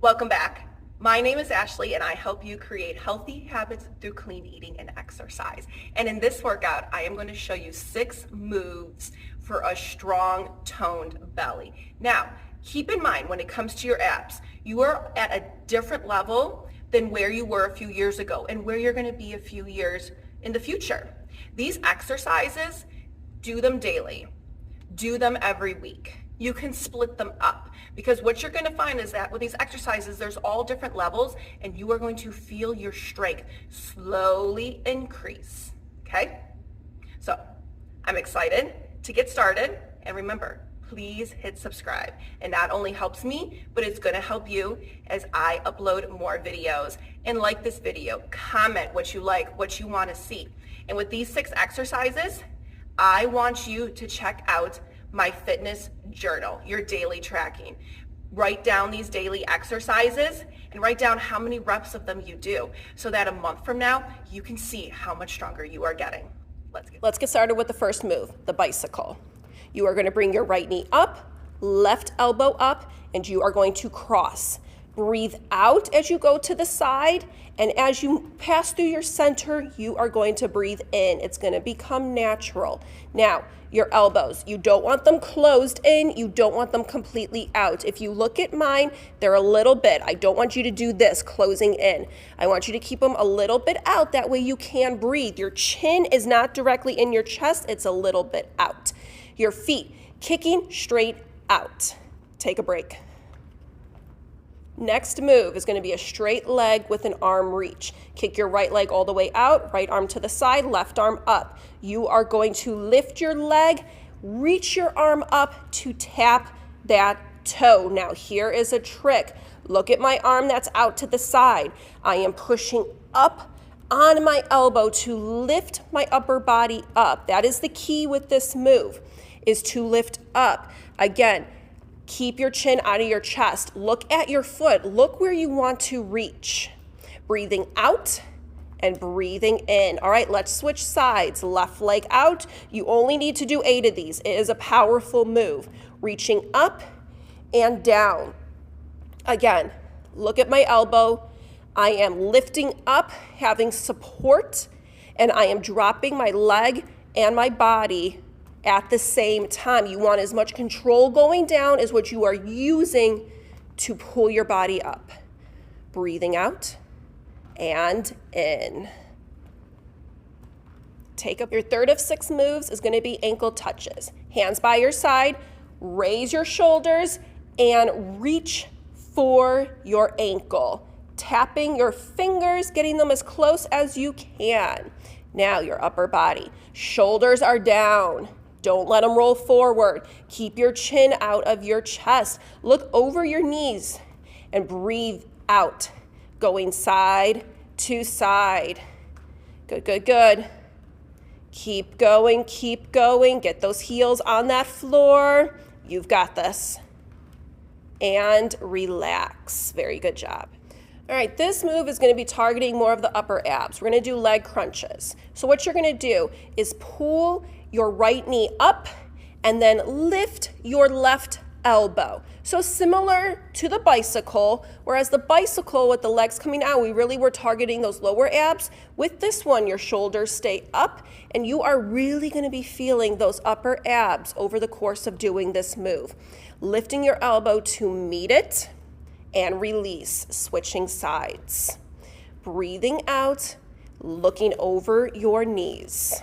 Welcome back. My name is Ashley and I help you create healthy habits through clean eating and exercise. And in this workout, I am going to show you 6 moves for a strong, toned belly. Now, keep in mind when it comes to your abs, you are at a different level than where you were a few years ago and where you're going to be a few years in the future. These exercises, do them daily. Do them every week. You can split them up because what you're going to find is that with these exercises, there's all different levels and you are going to feel your strength slowly increase. Okay? So I'm excited to get started. And remember, please hit subscribe. It not only helps me, but it's going to help you as I upload more videos. And like this video, comment what you like, what you want to see. And with these 6 exercises, I want you to check out my fitness journal, your daily tracking. Write down these daily exercises and write down how many reps of them you do so that a month from now, you can see how much stronger you are getting. Let's get started with the first move, the bicycle. You are going to bring your right knee up, left elbow up, and you are going to cross. Breathe out as you go to the side, and as you pass through your center, you are going to breathe in. It's going to become natural. Now, your elbows, you don't want them closed in, you don't want them completely out. If you look at mine, they're a little bit. I don't want you to do this, closing in. I want you to keep them a little bit out, that way you can breathe. Your chin is not directly in your chest, it's a little bit out. Your feet, kicking straight out. Take a break. Next move is going to be a straight leg with an arm reach. Kick your right leg all the way out, right arm to the side, left arm up. You are going to lift your leg, reach your arm up to tap that toe. Now here is a trick. Look at my arm that's out to the side. I am pushing up on my elbow to lift my upper body up. That is the key with this move, is to lift up. Again, keep your chin out of your chest. Look at your foot. Look where you want to reach. Breathing out and breathing in. All right, let's switch sides. Left leg out. You only need to do 8 of these. It is a powerful move. Reaching up and down. Again, look at my elbow. I am lifting up, having support, and I am dropping my leg and my body at the same time. You want as much control going down as what you are using to pull your body up. Breathing out and in. Take up your third of 6 moves is going to be ankle touches. Hands by your side, raise your shoulders, and reach for your ankle. Tapping your fingers, getting them as close as you can. Now your upper body. Shoulders are down. Don't let them roll forward. Keep your chin out of your chest. Look over your knees and breathe out. Going side to side. Good, good, good. Keep going, keep going. Get those heels on that floor. You've got this. And relax. Very good job. All right, this move is going to be targeting more of the upper abs. We're going to do leg crunches. So what you're going to do is pull your right knee up and then lift your left elbow. So similar to the bicycle, whereas the bicycle with the legs coming out, we really were targeting those lower abs. With this one, your shoulders stay up and you are really going to be feeling those upper abs over the course of doing this move. Lifting your elbow to meet it and release, switching sides. Breathing out, looking over your knees.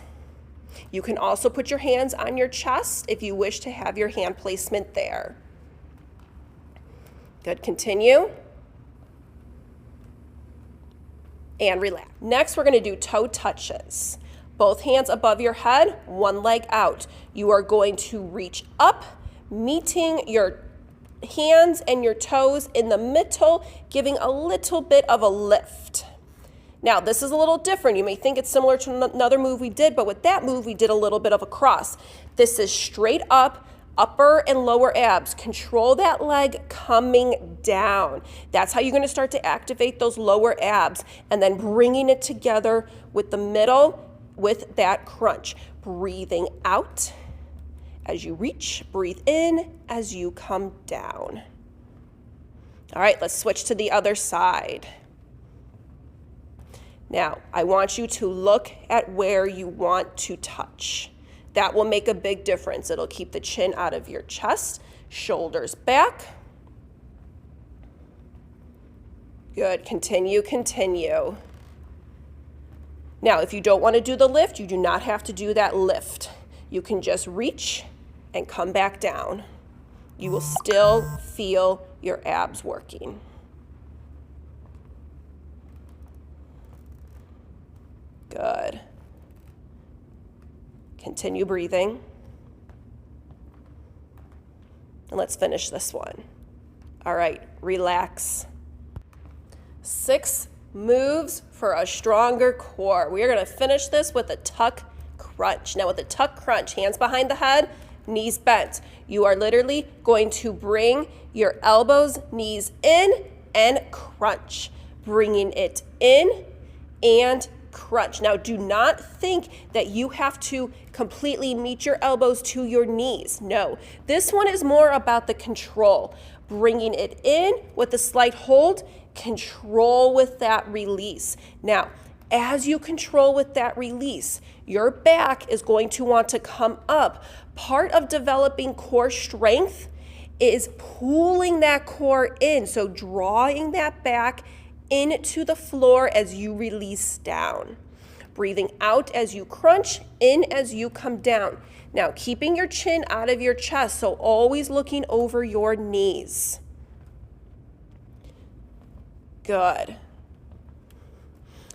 You can also put your hands on your chest if you wish to have your hand placement there. Good, continue. And relax. Next, we're going to do toe touches. Both hands above your head, one leg out. You are going to reach up, meeting your hands and your toes in the middle, giving a little bit of a lift. Now, this is a little different. You may think it's similar to another move we did, but with that move, we did a little bit of a cross. This is straight up, upper and lower abs. Control that leg coming down. That's how you're going to start to activate those lower abs, and then bringing it together with the middle with that crunch. Breathing out as you reach, breathe in as you come down. All right, let's switch to the other side. Now, I want you to look at where you want to touch. That will make a big difference. It'll keep the chin out of your chest, shoulders back. Good, continue, continue. Now, if you don't want to do the lift, you do not have to do that lift. You can just reach and come back down. You will still feel your abs working. Good. Continue breathing. And let's finish this one. All right, relax. 6 moves for a stronger core. We are going to finish this with a tuck crunch. Now with a tuck crunch, hands behind the head, knees bent. You are literally going to bring your elbows, knees in, and crunch. Bringing it in and crunch. Now do not think that you have to completely meet your elbows to your knees. No, this one is more about the control. Bringing it in with a slight hold, control with that release. Now, as you control with that release, your back is going to want to come up. Part of developing core strength is pulling that core in. So drawing that back into the floor as you release down. Breathing out as you crunch, in as you come down. Now, keeping your chin out of your chest, so always looking over your knees. Good.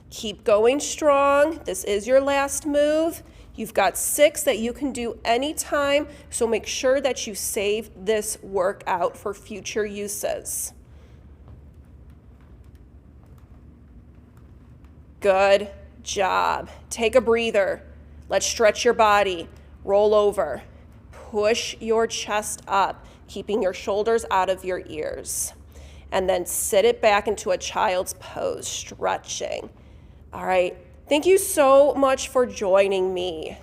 Keep going strong. This is your last move. You've got 6 that you can do anytime, so make sure that you save this workout for future uses. Good job. Take a breather. Let's stretch your body. Roll over. Push your chest up, keeping your shoulders out of your ears. And then sit it back into a child's pose, stretching. All right. Thank you so much for joining me.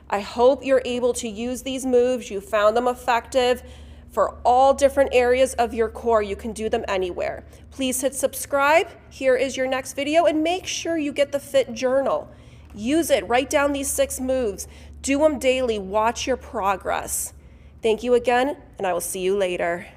I hope you're able to use these moves. You found them effective for all different areas of your core. You can do them anywhere. Please hit subscribe. Here is your next video, and make sure you get the Fit Journal. Use it. Write down these 6 moves. Do them daily. Watch your progress. Thank you again, and I will see you later.